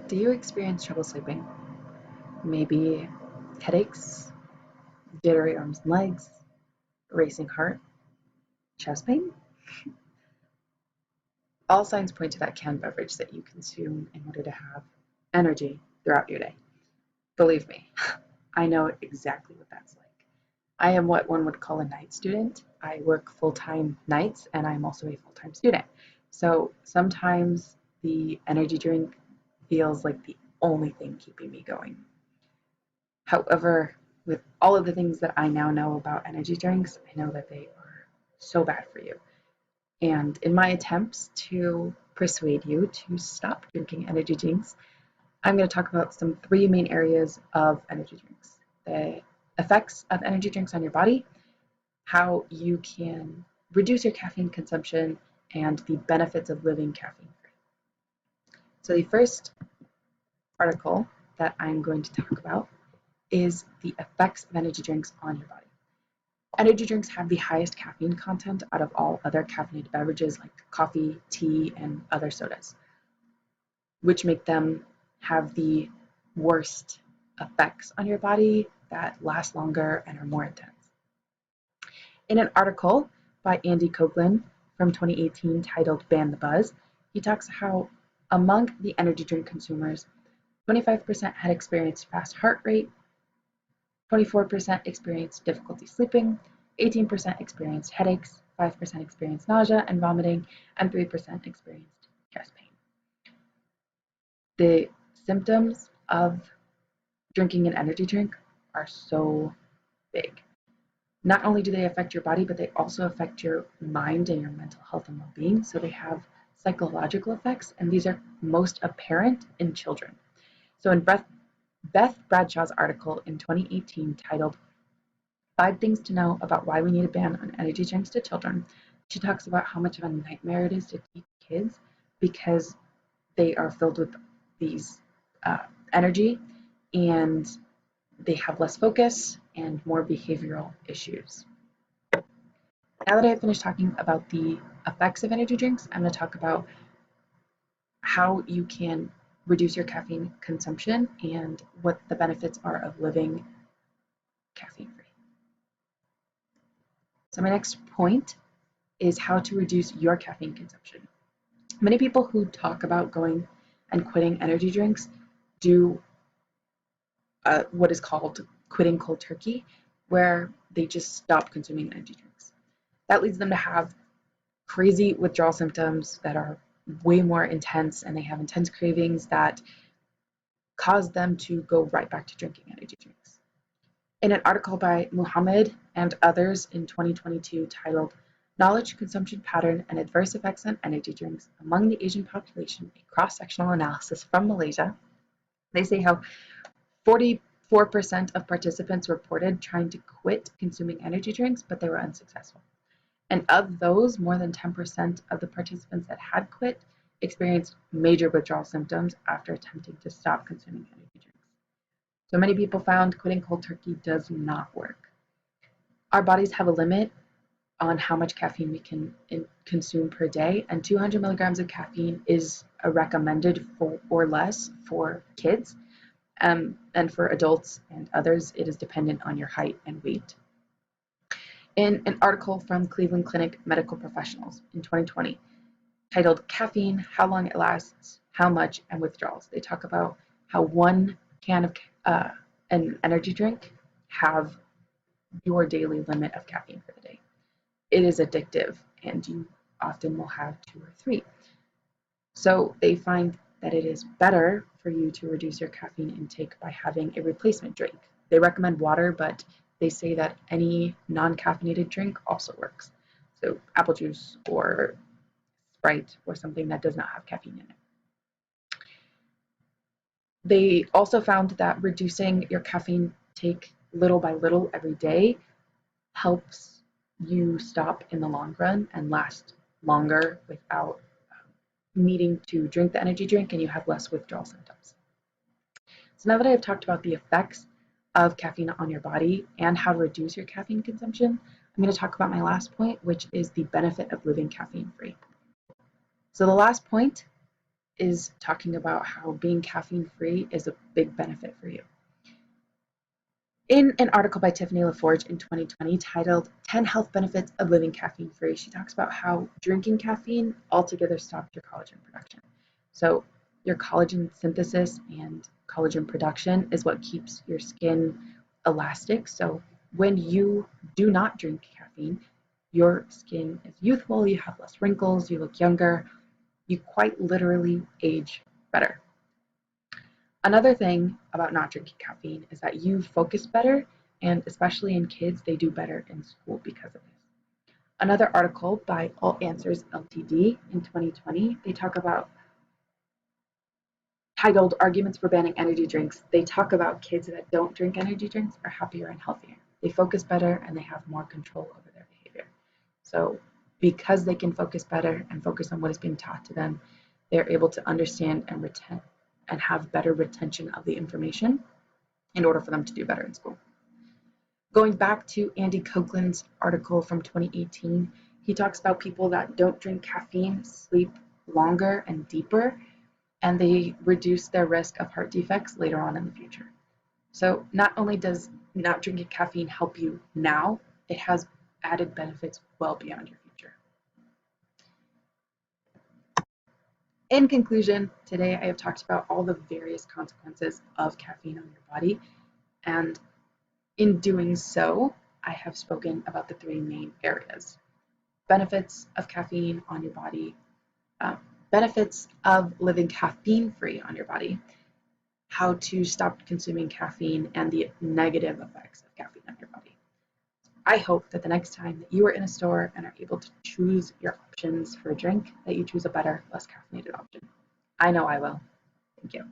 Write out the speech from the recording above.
Do you experience trouble sleeping? Maybe headaches, jittery arms and legs, racing heart, chest pain? All signs point to that canned beverage that you consume in order to have energy throughout your day. Believe me, I know exactly what that's like. I am what one would call a night student. I work full-time nights and I'm also a full-time student. So sometimes the energy drink feels like the only thing keeping me going. However, with all of the things that I now know about energy drinks, I know that they are so bad for you. And in my attempts to persuade you to stop drinking energy drinks, I'm going to talk about some three main areas of energy drinks: the effects of energy drinks on your body, how you can reduce your caffeine consumption, and the benefits of living caffeine free. So, the first article that I'm going to talk about is the effects of energy drinks on your body. Energy drinks have the highest caffeine content out of all other caffeinated beverages like coffee, tea, and other sodas, which make them have the worst effects on your body that last longer and are more intense. In an article by Andy Coughlin from 2018 titled Ban the Buzz, he talks how among the energy drink consumers, 25% had experienced fast heart rate, 24% experienced difficulty sleeping, 18% experienced headaches, 5% experienced nausea and vomiting, and 3% experienced chest pain. The symptoms of drinking an energy drink are so big. Not only do they affect your body, but they also affect your mind and your mental health and well-being. So they have psychological effects, and these are most apparent in children. So in Beth Bradshaw's article in 2018 titled 5 Things to Know About Why We Need a Ban on Energy Drinks to Children, she talks about how much of a nightmare it is to teach kids because they are filled with these energy and they have less focus and more behavioral issues. Now that I've finished talking about the effects of energy drinks, I'm going to talk about how you can reduce your caffeine consumption and what the benefits are of living caffeine free. So my next point is how to reduce your caffeine consumption. Many people who talk about going and quitting energy drinks do what is called quitting cold turkey, where they just stop consuming energy drinks. That leads them to have crazy withdrawal symptoms that are way more intense, and they have intense cravings that cause them to go right back to drinking energy drinks. In an article by Muhammad and others in 2022 titled Knowledge, Consumption Pattern, and Adverse Effects on Energy Drinks Among the Asian Population, a cross-sectional analysis from Malaysia, they say how 44% of participants reported trying to quit consuming energy drinks, but they were unsuccessful. And of those, more than 10% of the participants that had quit experienced major withdrawal symptoms after attempting to stop consuming energy drinks. So many people found quitting cold turkey does not work. Our bodies have a limit on how much caffeine we can consume per day, and 200 milligrams of caffeine is recommended for or less for kids, and for adults and others, it is dependent on your height and weight. In an article from Cleveland Clinic Medical Professionals in 2020 titled Caffeine, How Long It Lasts, How Much, and Withdrawals, they talk about how one can of an energy drink have your daily limit of caffeine for the day. It is addictive, and you often will have 2 or 3. So they find that it is better for you to reduce your caffeine intake by having a replacement drink. They recommend water, but they say that any non-caffeinated drink also works. So apple juice or Sprite or something that does not have caffeine in it. They also found that reducing your caffeine intake little by little every day helps you stop in the long run and last longer without needing to drink the energy drink, and you have less withdrawal symptoms. So now that I've talked about the effects of caffeine on your body and how to reduce your caffeine consumption, I'm going to talk about my last point, which is the benefit of living caffeine free. So the last point is talking about how being caffeine free is a big benefit for you. In an article by Tiffany LaForge in 2020 titled 10 Health Benefits of Living Caffeine Free, she talks about how drinking caffeine altogether stops your collagen production. So, your collagen synthesis and collagen production is what keeps your skin elastic. So, when you do not drink caffeine, your skin is youthful, you have less wrinkles, you look younger, you quite literally age better. Another thing about not drinking caffeine is that you focus better, and especially in kids, they do better in school because of this. Another article by All Answers Ltd. In 2020, they talk about titled Arguments for Banning Energy Drinks. They talk about kids that don't drink energy drinks are happier and healthier. They focus better and they have more control over their behavior. So, because they can focus better and focus on what is being taught to them, they're able to understand and have better retention of the information in order for them to do better in school. Going back to Andy Copeland's article from 2018, he talks about people that don't drink caffeine sleep longer and deeper, and they reduce their risk of heart defects later on in the future. So not only does not drinking caffeine help you now, it has added benefits well beyond your future. In conclusion, today I have talked about all the various consequences of caffeine on your body, and in doing so, I have spoken about the three main areas: benefits of caffeine on your body, benefits of living caffeine-free on your body, how to stop consuming caffeine, and the negative effects of caffeine on your body. I hope that the next time that you are in a store and are able to choose your options for a drink, that you choose a better, less caffeinated option. I know I will. Thank you.